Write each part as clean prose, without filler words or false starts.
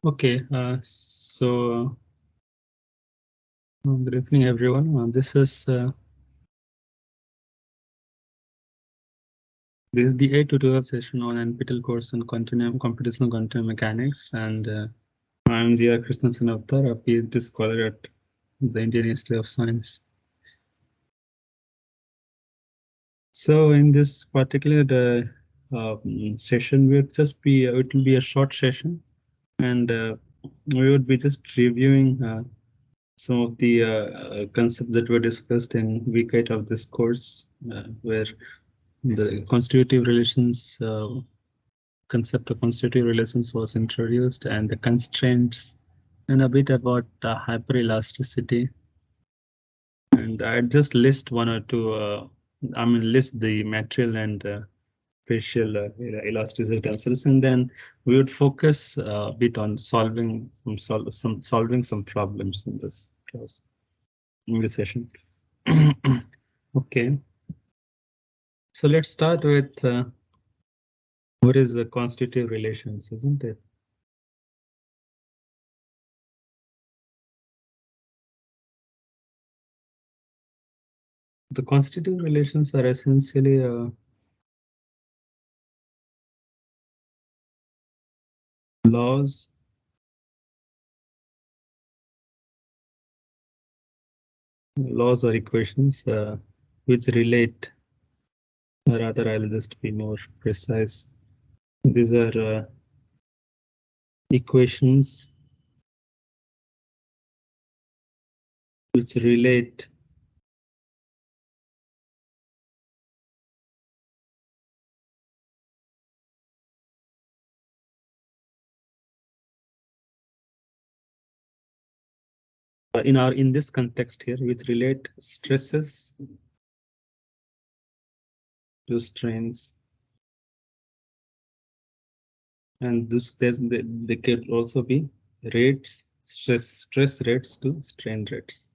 Okay, good evening, everyone. This is the 8th tutorial session on NPTEL course on continuum computational quantum mechanics, and I'm Jia Krishnan Senavtar, a PhD scholar at the Indian Institute of Science. So, in this particular session, it will be a short session, and we would be just reviewing some of the concepts that were discussed in week 8 of this course, where the constitutive relations concept of constitutive relations was introduced, and the constraints, and a bit about hyperelasticity. And I'd just list one or two. List the material and spatial elasticity tensors, and then we would focus a bit on solving some problems in this class, in this session. Okay, so let's start with what is the constitutive relations, isn't it? The constitutive relations are essentially laws or equations which relate, or rather I'll just be more precise. These are equations which relate in this context here, which relate stresses to strains, and they could also be rates, stress rates to strain rates.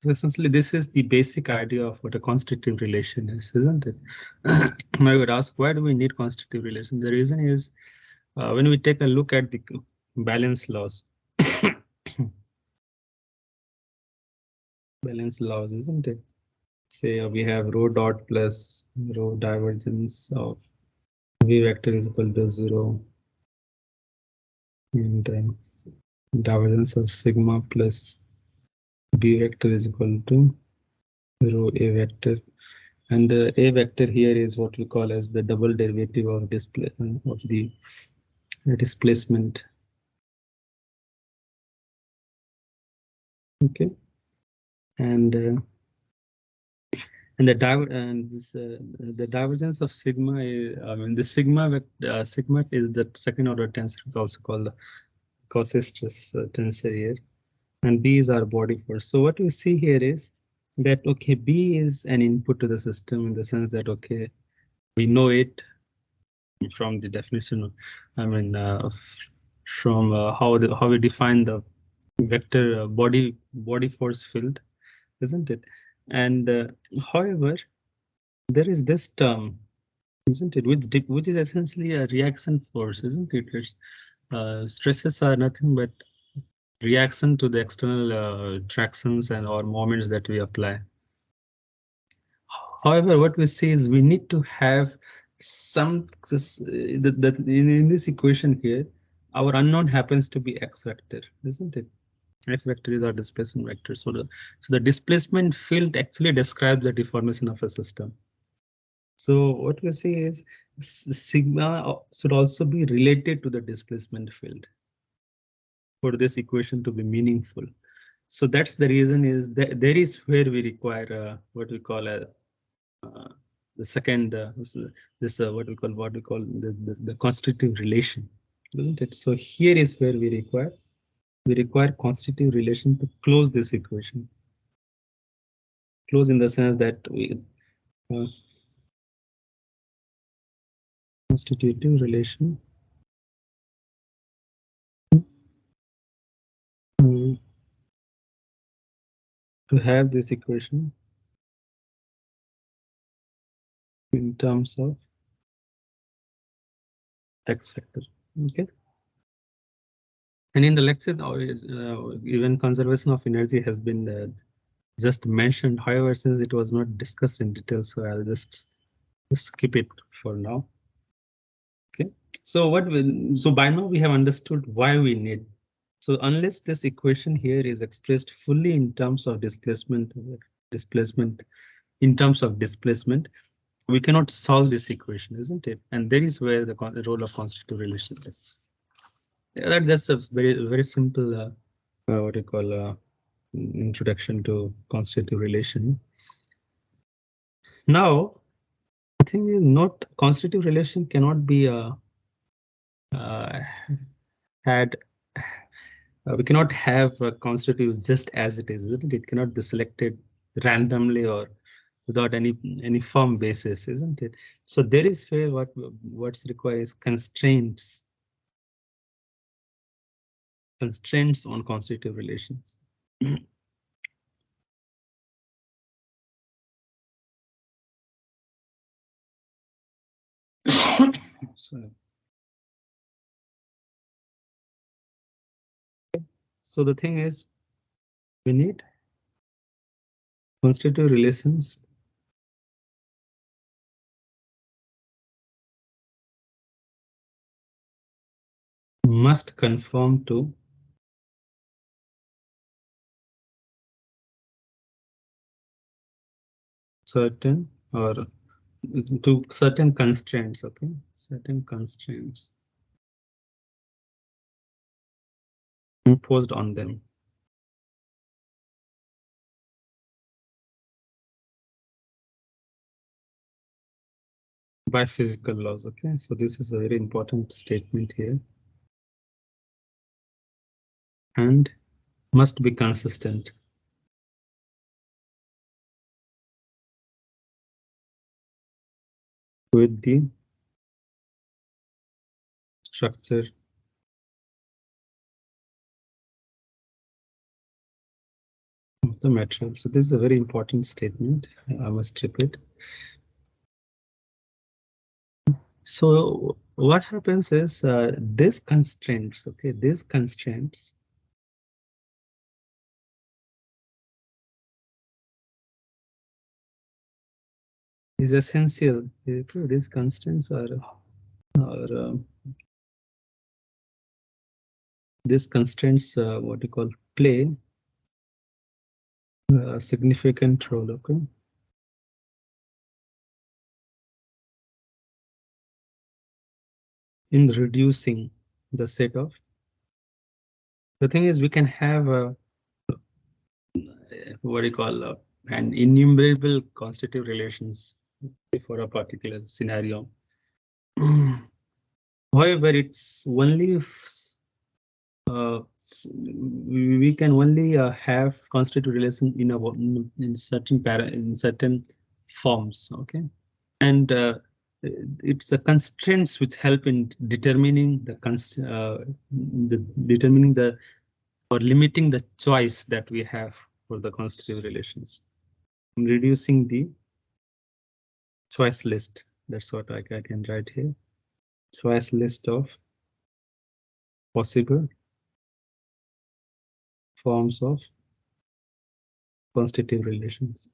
So essentially, this is the basic idea of what a constitutive relation is, isn't it? I would ask, why do we need constitutive relation? The reason is when we take a look at the balance laws, balance laws, isn't it? Say we have rho dot plus rho divergence of v vector is equal to 0, and divergence of sigma plus b vector is equal to rho a vector. And the a vector here is what we call as the double derivative of the displacement. Okay, and the divergence of sigma is, the sigma is the second order tensor. It's also called the Cauchy-Stress tensor here, and B is our body force. So what we see here is that okay, B is an input to the system in the sense that okay, we know it from the definition. From how we define the vector body force field, isn't it? And however, there is this term, isn't it, which is essentially a reaction force, isn't it? Stresses are nothing but reaction to the external tractions and or moments that we apply. However, what we see is we need to have some that in this equation here, our unknown happens to be x vector, isn't it? X vector is our displacement vector. So the displacement field actually describes the deformation of a system. So what we see is sigma should also be related to the displacement field for this equation to be meaningful. So that's the reason is that there is where we require what we call a the second what we call the constitutive relation, isn't it? So here is where we require constitutive relation to close this equation. Close in the sense that we constitutive relation to have this equation in terms of X factor. Okay. And in the lecture, even conservation of energy has been just mentioned. However, since it was not discussed in detail, so I'll just skip it for now. Okay. So so by now we have understood why we need. So unless this equation here is expressed fully in terms of displacement, in terms of displacement, we cannot solve this equation, isn't it? And there is where the role of constitutive relation is. Yeah, that's just a very simple what you call introduction to constitutive relation. Now, the thing is, not constitutive relation cannot be uh, had. We cannot have a constitutive just as it is, isn't it? It cannot be selected randomly or without any firm basis, isn't it? So there is where what's required is constraints on constitutive relations. So, so the thing is, we need constitutive relations must conform to certain or to certain constraints. Okay, certain constraints imposed on them by physical laws. Okay, so this is a very important statement here and must be consistent with the structure of the material. So this is a very important statement. I must repeat. So what happens is these constraints, okay, these constraints is essential. These constraints are these constraints what you call play a significant role. Okay, in reducing the set of. The thing is, we can have a what do you call an innumerable constitutive relations for a particular scenario. However, it's only if we can only have constitutive relation in certain forms. Okay, and it's the constraints which help in determining the determining the or limiting the choice that we have for the constitutive relations, reducing the choice list. That's what I can write here. Choice list of possible forms of constitutive relations.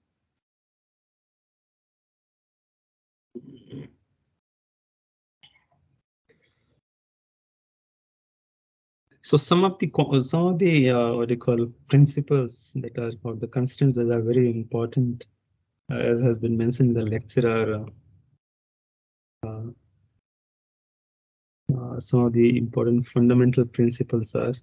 So some of the what do you call principles that are or the constants that are very important, as has been mentioned in the lecture, are some of the important fundamental principles are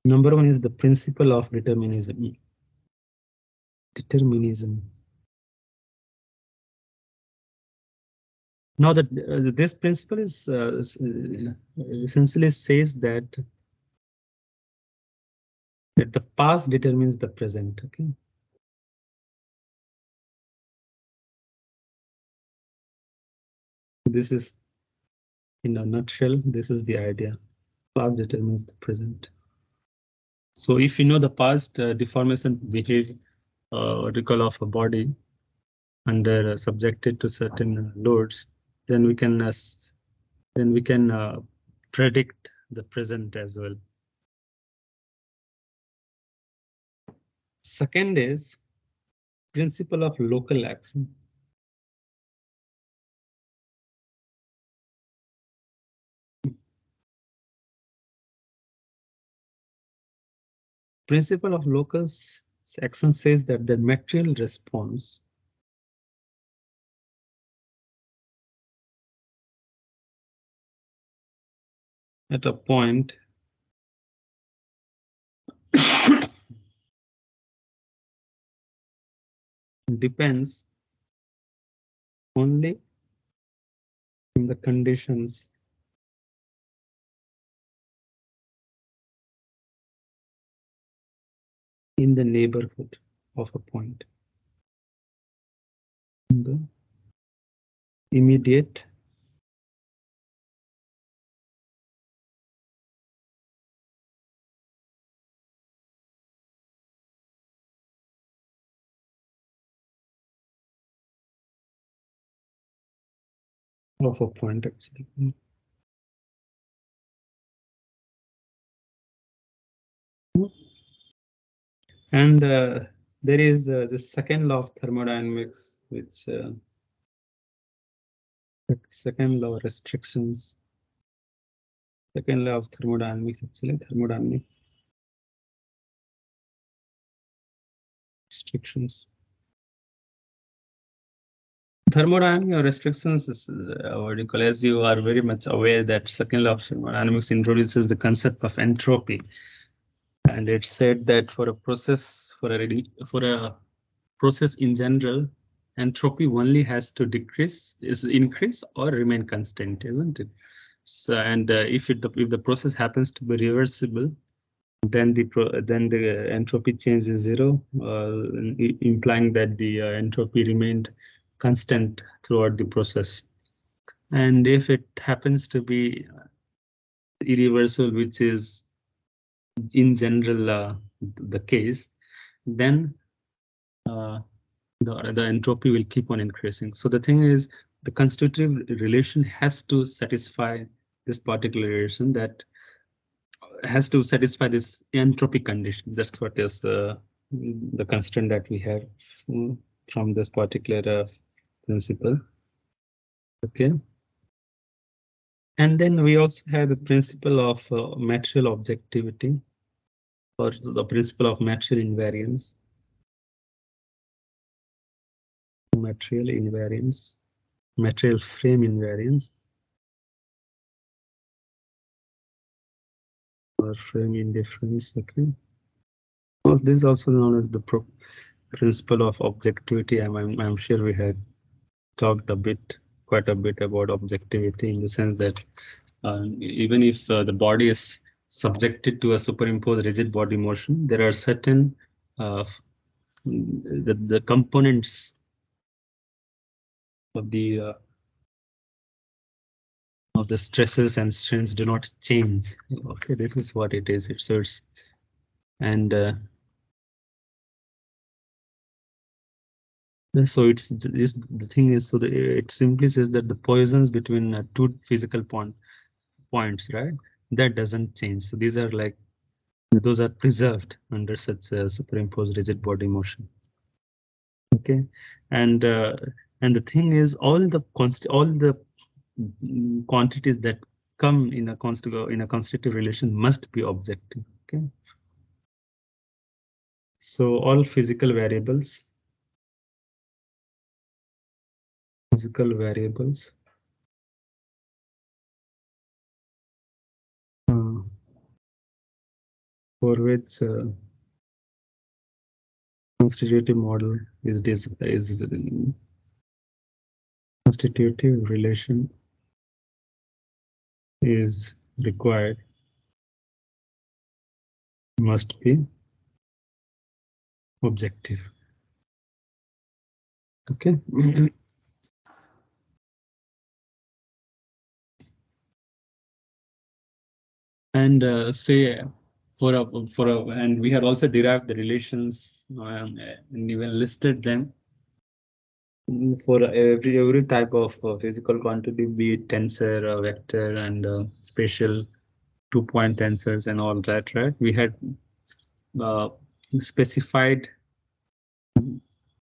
number one is the principle of determinism. Determinism. Now that this principle is essentially says that the past determines the present. Okay. This is in a nutshell. This is the idea. Past determines the present. So if you know the past deformation behave what we call of a body under subjected to certain loads, then we can predict the present as well. Second is principle of local action. Principle of local action says that the material response at a point depends only on the conditions in the neighborhood of a point. In the immediate of a point actually. And there is the second law of thermodynamics, which the second law restrictions. Second law of thermodynamics, actually thermodynamic restrictions. Thermodynamic restrictions is what you call, as you are very much aware that second law of thermodynamics introduces the concept of entropy, and it said that for a process process in general, entropy only has to increase or remain constant, isn't it? So, and if the process happens to be reversible, then the entropy change is zero, implying that the entropy remained constant throughout the process. And if it happens to be irreversible, which is in general the case, then the entropy will keep on increasing. So the thing is, the constitutive relation has to satisfy this particular relation, that has to satisfy this entropy condition. That's what is the constraint that we have from this particular principle. Okay. And then we also have the principle of material objectivity, or the principle of material invariance. Material frame invariance, or frame indifference. Okay. Well, this is also known as the principle of objectivity. I'm sure we had talked quite a bit about objectivity, in the sense that even if the body is subjected to a superimposed rigid body motion, there are certain the components of the stresses and strains do not change. Okay, this is what it is. It's and so the thing is, so it simply says that the Poissons between two physical points, right? That doesn't change. So these are like, those are preserved under such a superimposed rigid body motion. Okay, and the thing is, all the quantities that come in a constitutive relation must be objective. Okay, so all physical variables uh, for which constitutive model is constitutive relation is required, must be objective. Okay. And say and we had also derived the relations and even listed them for every type of physical quantity, be it tensor, vector, and spatial 2-point tensors and all that, right? We had uh, specified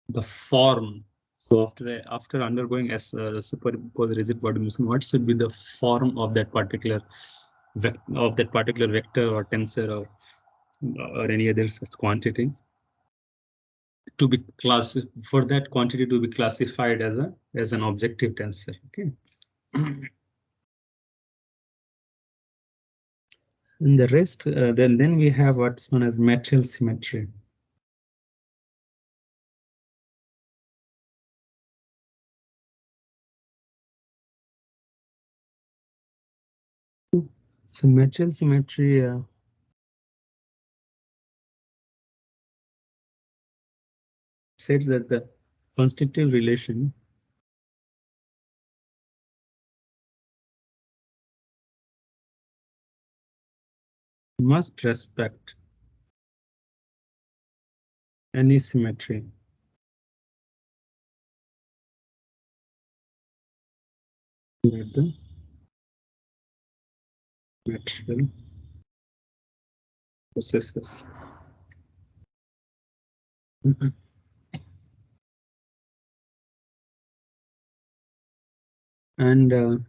the form. So after undergoing as superimposed rigid body motion, what should be the form of that particular vector or tensor or any other such quantity to be for that quantity to be classified as an objective tensor. Okay. And the rest, then we have what's known as material symmetry. So material symmetry says that the constitutive relation must respect any symmetry that the material possesses. And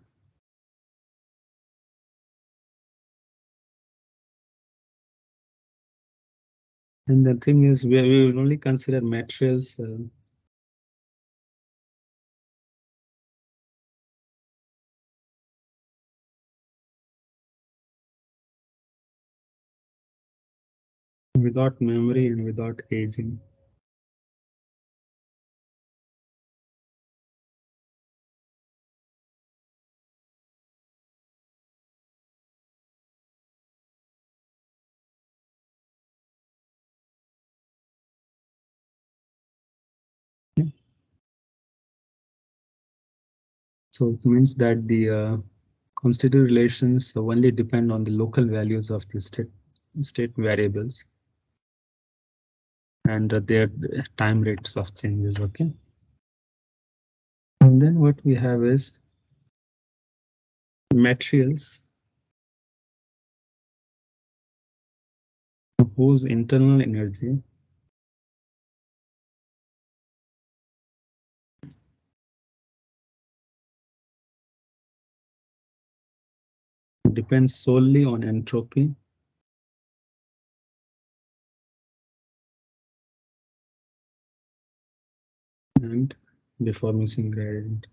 the thing is, we will only consider materials without memory and without aging. Yeah. So it means that the constitutive relations only depend on the local values of the state variables and their time rates of changes. Okay. And then what we have is materials whose internal energy depends solely on entropy and deformation gradient.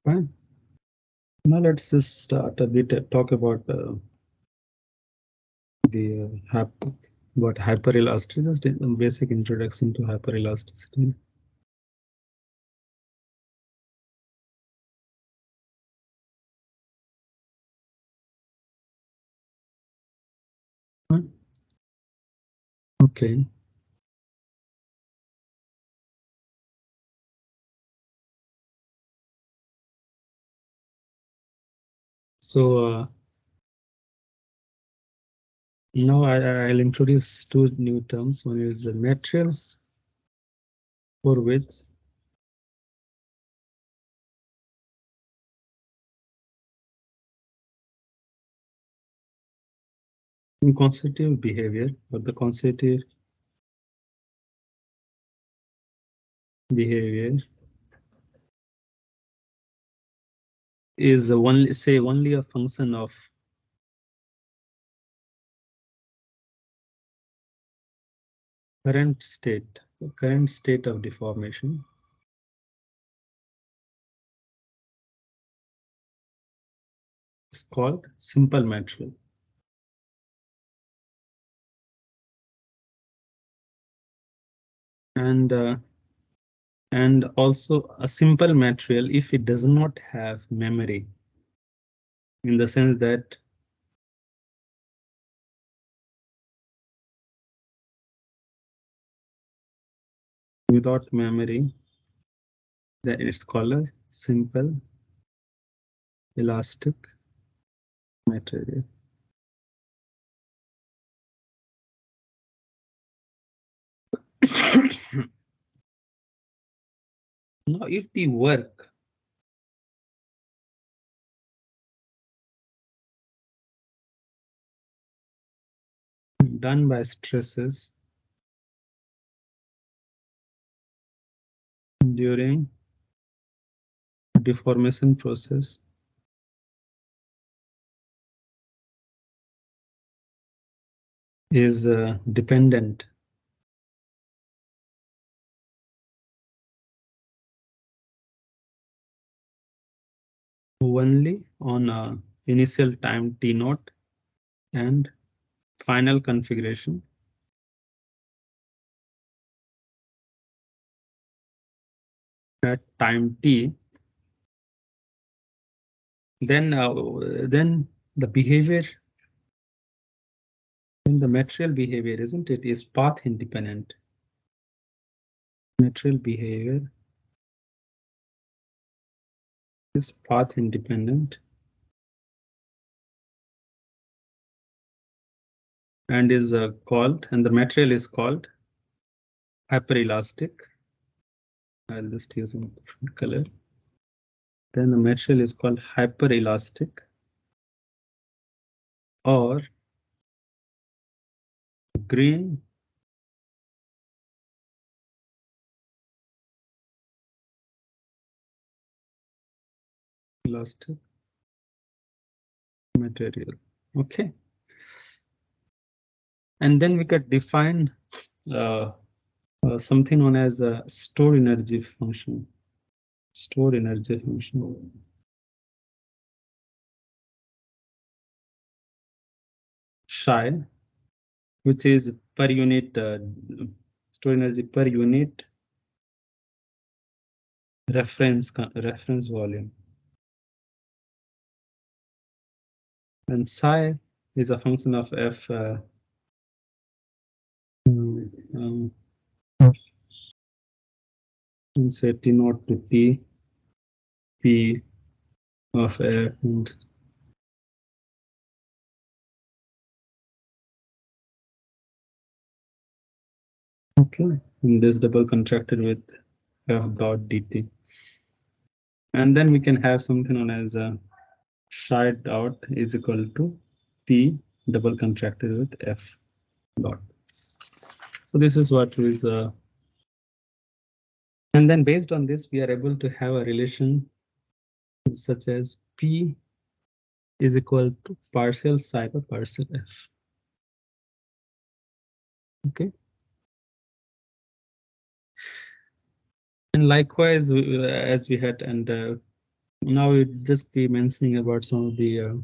Fine. Now let's just start a bit talk about the what hyperelasticity, just a basic introduction to hyperelasticity. Fine. Okay. So now I'll introduce two new terms. One is the materials for which constitutive behavior or the constitutive behavior is only a function of current state of deformation. It's called simple material. And also a simple material if it does not have memory, in the sense that without memory, that it's called a simple elastic material. Now, if the work done by stresses during deformation process is dependent only on initial time t naught and final configuration at time t, then the behavior, then the material behavior, isn't it, is path independent. Material behavior is path independent and is called, and the material is called hyperelastic. I'll just use a different color. Then the material is called hyperelastic or green elastic material. Okay. And then we could define something known as a store energy function. Store energy function. Psi, which is per unit store energy per unit reference volume. And psi is a function of f say t naught to t p of f and okay, and this double contracted with f dot dt. And then we can have something known as a psi dot is equal to p double contracted with f dot. So this is what is and then based on this we are able to have a relation such as p is equal to partial psi by partial f. Okay. And likewise, as we had, and now we'd just be mentioning about some of the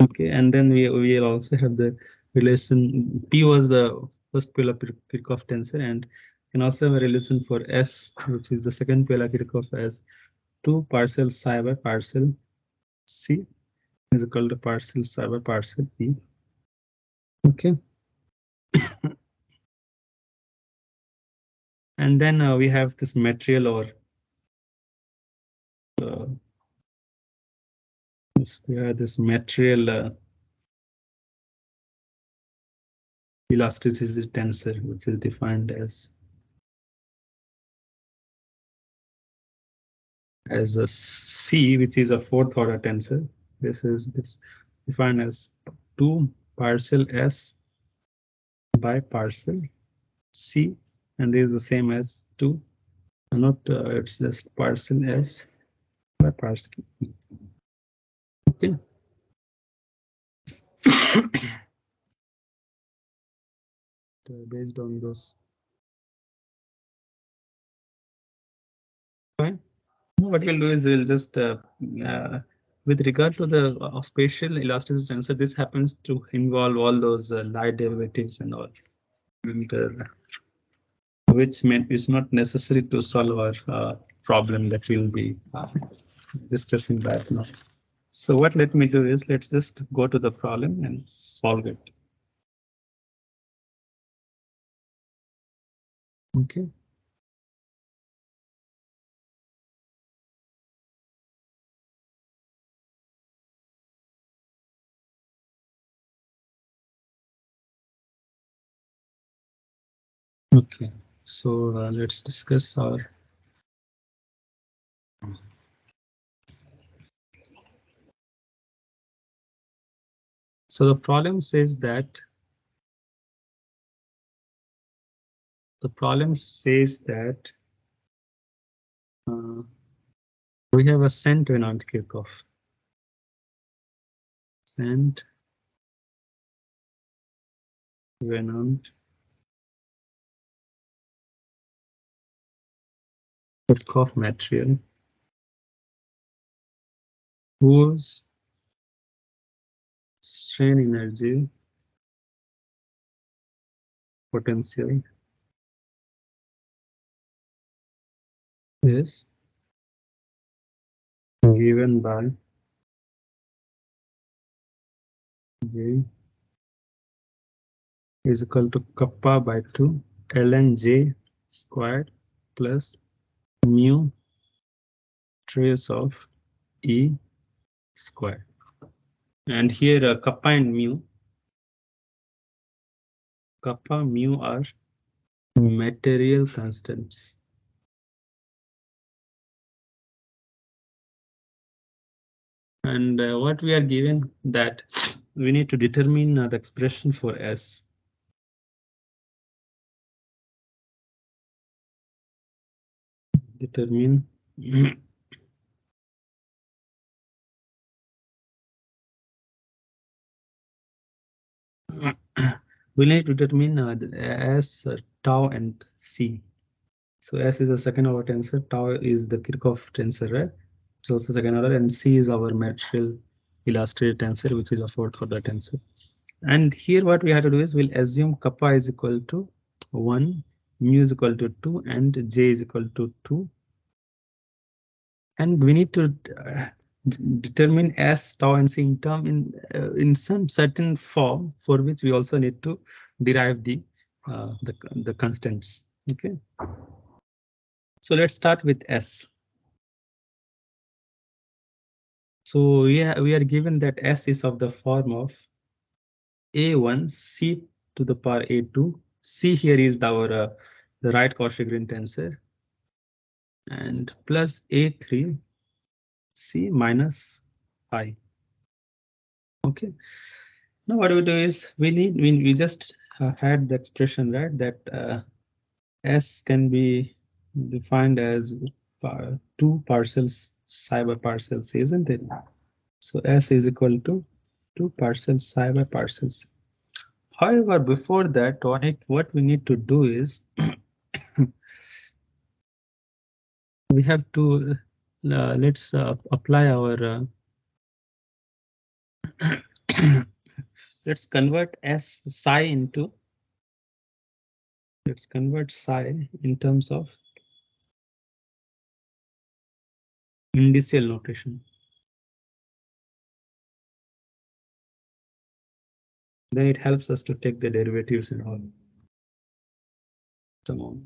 okay, and then we will also have the relation. P was the first polar Kirchhoff tensor, and can also have a relation for S, which is the second polar Kirchhoff, as 2 partial psi by partial C is equal to partial psi by partial P. Okay. And then we have this material or we have this material elasticity tensor, which is defined as a C, which is a fourth order tensor. This is defined as 2 partial S by partial C, and this is the same as 2. Not it's just partial S by partial E. Okay. Based on this. Fine. What we'll do is we'll just with regard to the spatial elasticity tensor, this happens to involve all those light derivatives and all, and which is not necessary to solve our problem that we'll be discussing right now. So what let me do is let's just go to the problem and solve it. Okay. Okay. So let's discuss our. So the problem says that uh, we have a Saint Venant Kirchhoff. Saint Venant Kirchhoff material whose strain energy potential is given by J is equal to kappa by 2 ln J squared plus mu trace of E squared. And here kappa mu are material constants. And what we are given that we need to determine the expression for S. Determine we need to determine S, tau, and C. So S is a second order tensor, tau is the Kirchhoff tensor, right? So it's the second order, and C is our material elasticity tensor, which is a fourth order tensor. And here what we have to do is we'll assume kappa is equal to 1, mu is equal to 2, and J is equal to 2. And we need to determine S, tau, and C in term in some certain form, for which we also need to derive the constants. Okay. So let's start with S. So we are given that S is of the form of A1 C to the power A2. C here is our the right Cauchy-Green tensor, and plus A3 C minus I. Okay. Now what we do is we just had the expression, right, that S can be defined as two parcels psi by partial C, isn't it? So S is equal to 2 parcels psi by partial C. However, before that, what we need to do is we have to let's apply our let's convert S psi into let's convert psi in terms of indicial notation. Then it helps us to take the derivatives and all. So,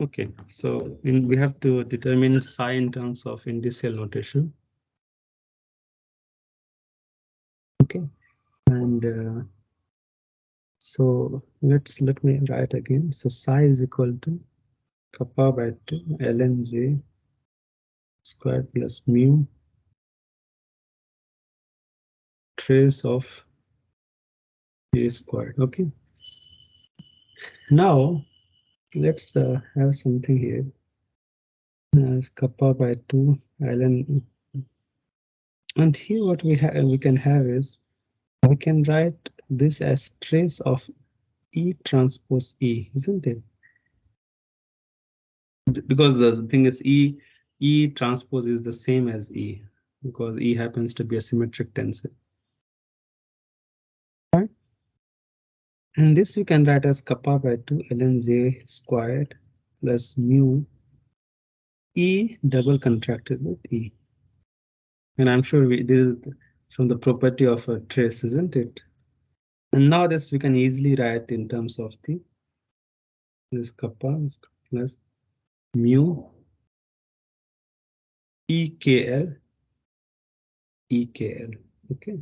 Okay, so we have to determine psi in terms of indicial notation. Okay, and so let me write again. So psi is equal to kappa by 2 ln j squared plus mu trace of a squared. Okay, now let's have something here as kappa by 2 ln, and here what we can have is we can write this as trace of E transpose E, isn't it? Because the thing is E transpose is the same as E, because E happens to be a symmetric tensor. Right? And this you can write as kappa by 2 ln j squared plus mu E double contracted with E. And I'm sure this is from the property of a trace, isn't it? And now this we can easily write in terms of this kappa plus mu EKL EKL. Okay.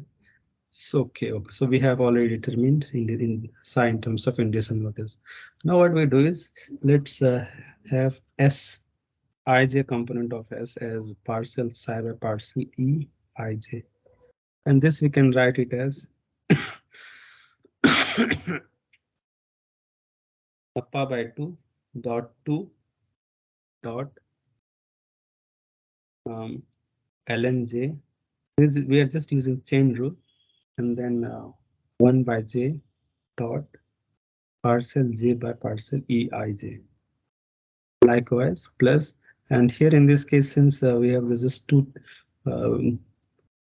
So okay. So we have already determined in psi in terms of indecision notice. Now what we do is let's have S ij component of S as partial psi by partial E ij, and this we can write it as kappa by 2 dot 2 dot ln j. This we are just using chain rule, and then 1 by j dot partial j by partial E ij. Likewise, plus, and here in this case, since we have just two,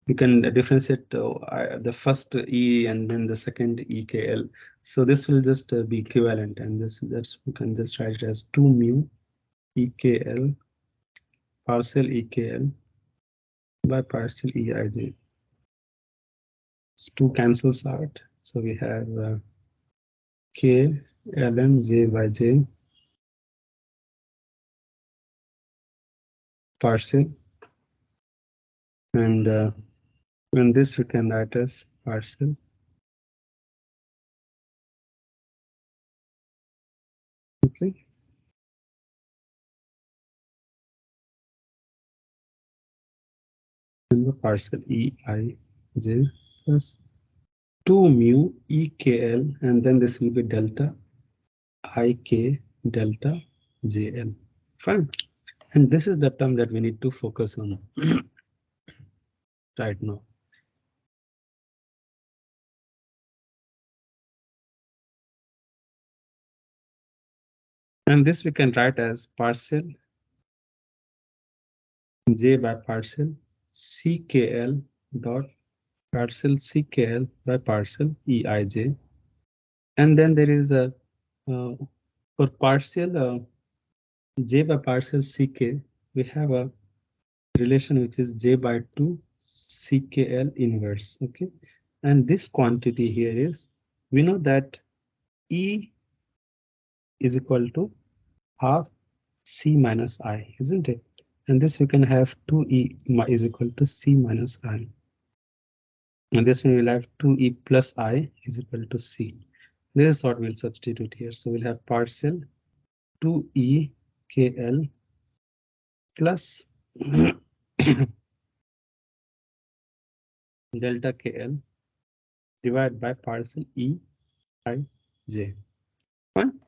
we can differentiate the first E and then the second EKL. So this will just be equivalent, and that's we can just write it as 2 mu EKL partial EKL by partial EIJ. It's 2 cancels out, so we have K ln j by j partial, and this we can write as partial. Okay. And the partial EIJ plus 2 mu EKL, and then this will be delta IK delta JL. Fine. And this is the term that we need to focus on right now. And this we can write as partial J by partial CKL dot partial CKL by partial EIJ. And then there is a for partial J by partial CK, we have a relation which is J by 2 CKL inverse. Okay, and this quantity here is, we know that E is equal to half C minus I, isn't it? And this we can have 2E is equal to C minus I. And this one will have 2E plus I is equal to C. This is what we'll substitute here. So we'll have partial 2E KL plus delta KL divided by partial E I J. Fine.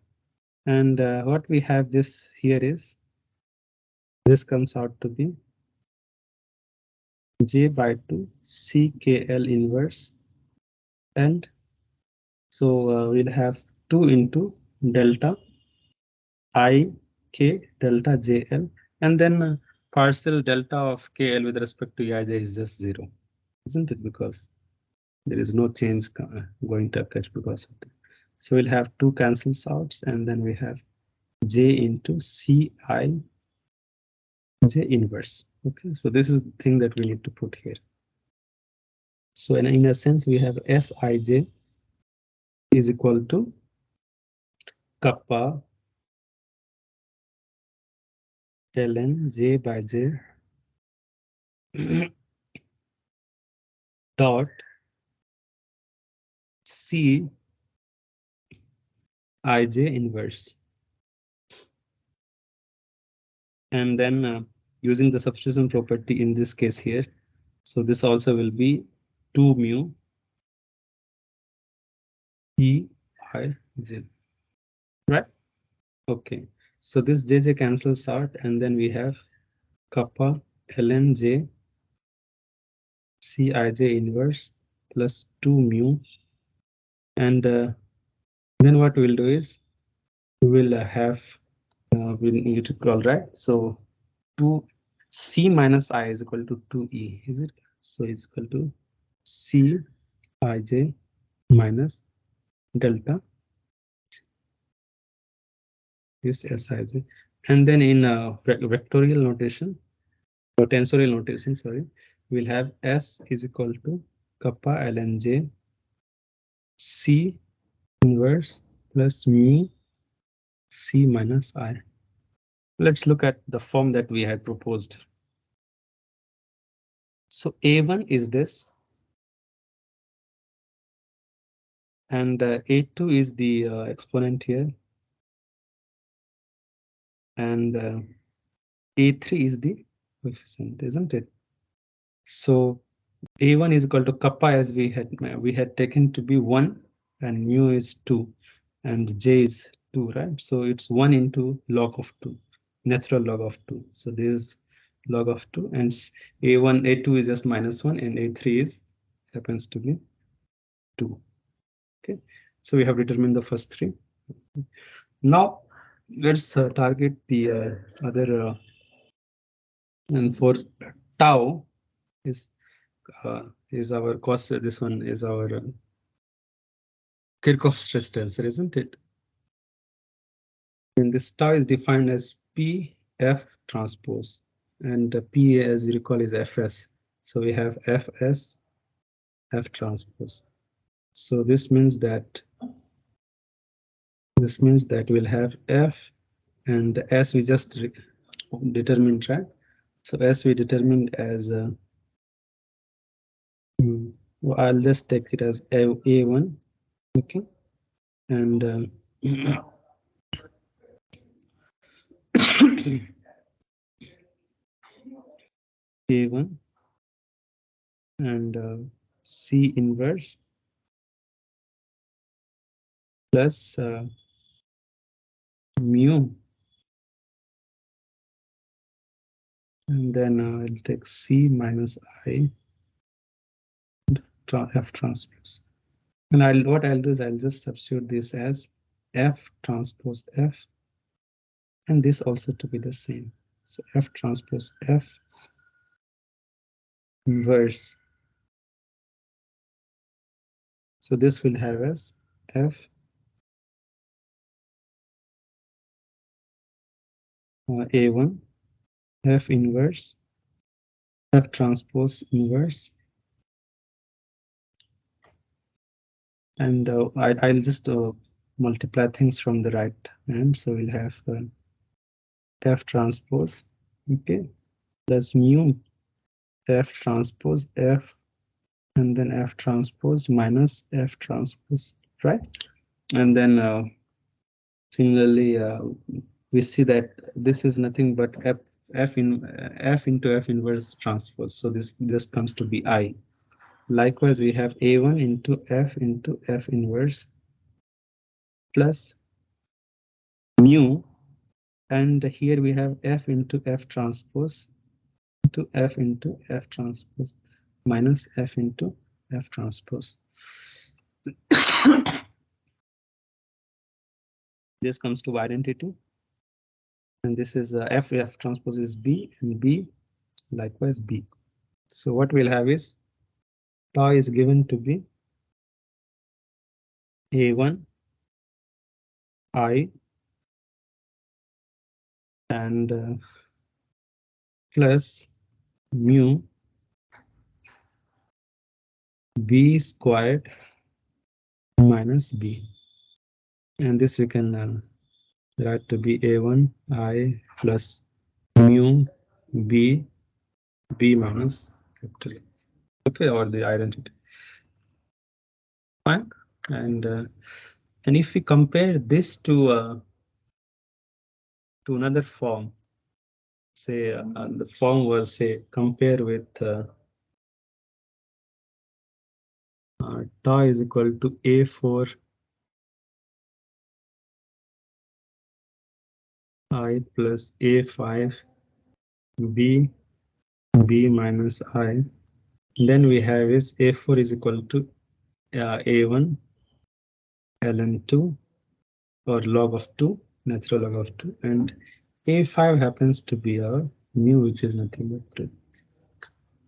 And what we have this here is, this comes out to be J by 2 CKL inverse, and so we'll have 2 into delta I K delta JL, and then partial delta of KL with respect to EIJ is just 0, isn't it? Because there is no change going to occur because of that. So we'll have 2 cancels out, and then we have J into CI J inverse. Okay, so this is the thing that we need to put here. So in a sense, we have Sij is equal to kappa ln j by j dot c ij inverse. And then using the substitution property in this case here, so this also will be 2 mu e I j, right? Okay, so this jj cancels out, and then we have kappa ln j Cij inverse plus 2 mu, and then what we'll do is we will have we need to call, right? So 2 c minus I is equal to 2e, is it? So it's equal to c ij minus delta is sij, and then in vectorial notation or tensorial notation, sorry, we'll have s is equal to kappa ln j c inverse plus mu c minus I. Let's look at the form that we had proposed. So A1 is this, and A2 is the exponent here, and A3 is the coefficient, isn't it? So A1 is equal to kappa, as we had taken to be 1, and mu is 2, and j is 2, right? So it's 1 into log of 2, natural log of 2. So this is log of 2, and A1, A2 is just minus 1, and A3 is happens to be 2. Okay, so we have determined the first three. Now let's target the other, and for tau is our cost. This one is our Kirchhoff stress tensor, isn't it? And this tau is defined as P F transpose, and P, as you recall, is Fs. So we have Fs F transpose. So this means that we'll have F, and as we just determined, right? So as we determined as well, I'll just take it as A1, okay, and A1 and C inverse plus mu, and then I'll take C minus I F transpose. And what I'll do is I'll just substitute this as F transpose F, and this also to be the same. So F transpose F inverse. So this will have as F A1 F inverse F transpose inverse, and I'll just multiply things from the right hand. So we'll have F transpose, okay, plus mu F transpose F, and then F transpose minus F transpose, right? And then similarly, we see that this is nothing but F into F inverse transpose. So this comes to be I. Likewise, we have A1 into F inverse plus mu, and here we have F into F transpose into F transpose minus F into F transpose. This comes to identity, and this is F transpose is B, and B likewise B. So what we'll have is tau is given to be A1 I and plus mu B squared minus B, and this we can write to be A1 I plus mu b minus capital A. Okay, or the identity. Fine. And if we compare this to another form, say the form was, say, compare with tau is equal to A4 I plus A5 B minus I. Then we have is A4 is equal to A1 ln2 or log of 2, natural log of 2, and A5 happens to be our mu, which is nothing but 2.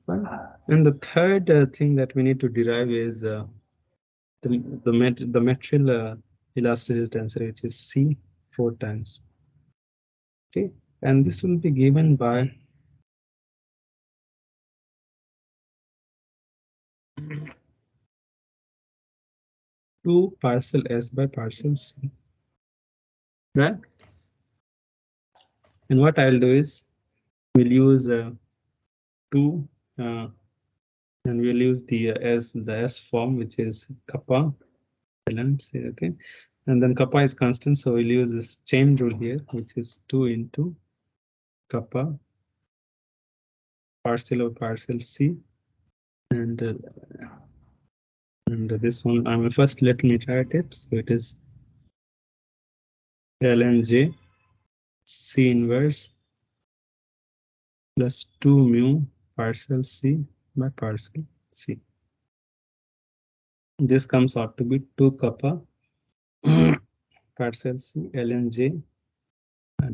Fine. And the third thing that we need to derive is the material elasticity tensor, which is C 4 times. Okay, and this will be given by two parcel S by parcel C, right? And what I'll do is we'll use 2 and we'll use the S form, which is kappa ln C, okay, and then kappa is constant, so we'll use this chain rule here, which is 2 into kappa partial of partial C, and this one first let me write it. So it is ln J C inverse plus 2 mu partial C by partial C. This comes out to be 2 kappa partial C ln J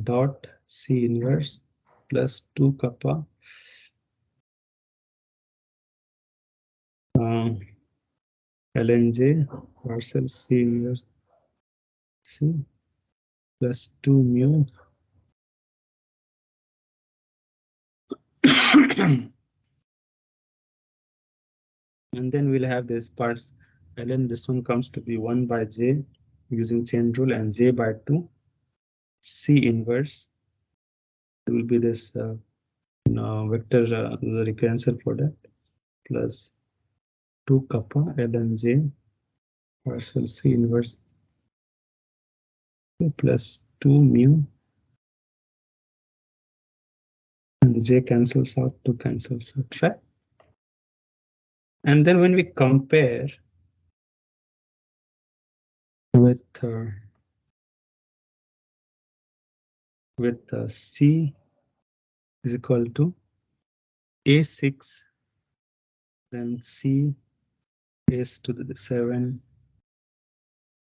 dot C inverse plus 2 kappa ln J partial C inverse C plus 2 mu and then we'll have this parts ln, this one comes to be 1 by J using chain rule, and J by 2 C inverse. There will be this vector the recurrential product plus 2 kappa ln J partial C inverse plus 2 mu, and J cancels out, 2 cancels out, right? And then when we compare with C is equal to A6, then C is to the 7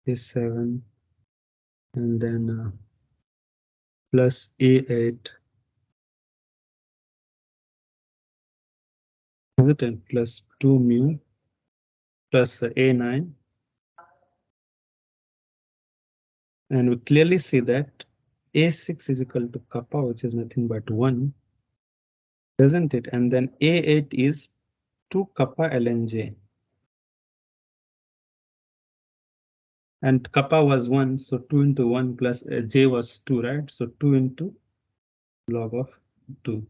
is 7, and then plus A8, is it, and plus 2 mu plus A9, and we clearly see that A6 is equal to kappa, which is nothing but 1, isn't it? And then A8 is 2 kappa ln J, and kappa was 1, so 2 into 1 plus J was 2, right? So 2 into log of 2,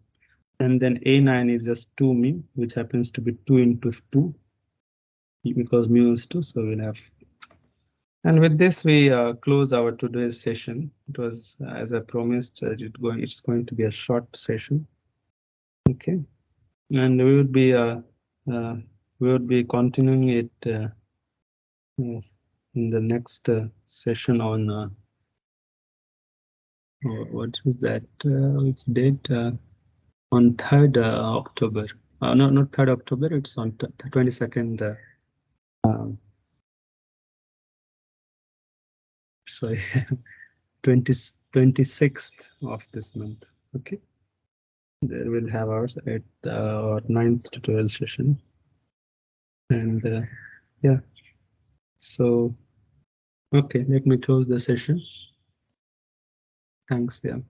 and then A9 is just 2 mu, which happens to be 2 into 2 because mu is 2, so we'll have. And with this, we close our today's session. It was, as I promised, it's going to be a short session. Okay, and we would be continuing it in the next session on what is that? Which date? On 3rd October. No, not 3rd October. It's on 22nd. Sorry, 26th of this month. Okay, there will have ours at our 9th to 12th session, and yeah. So okay, let me close the session. Thanks. Yeah.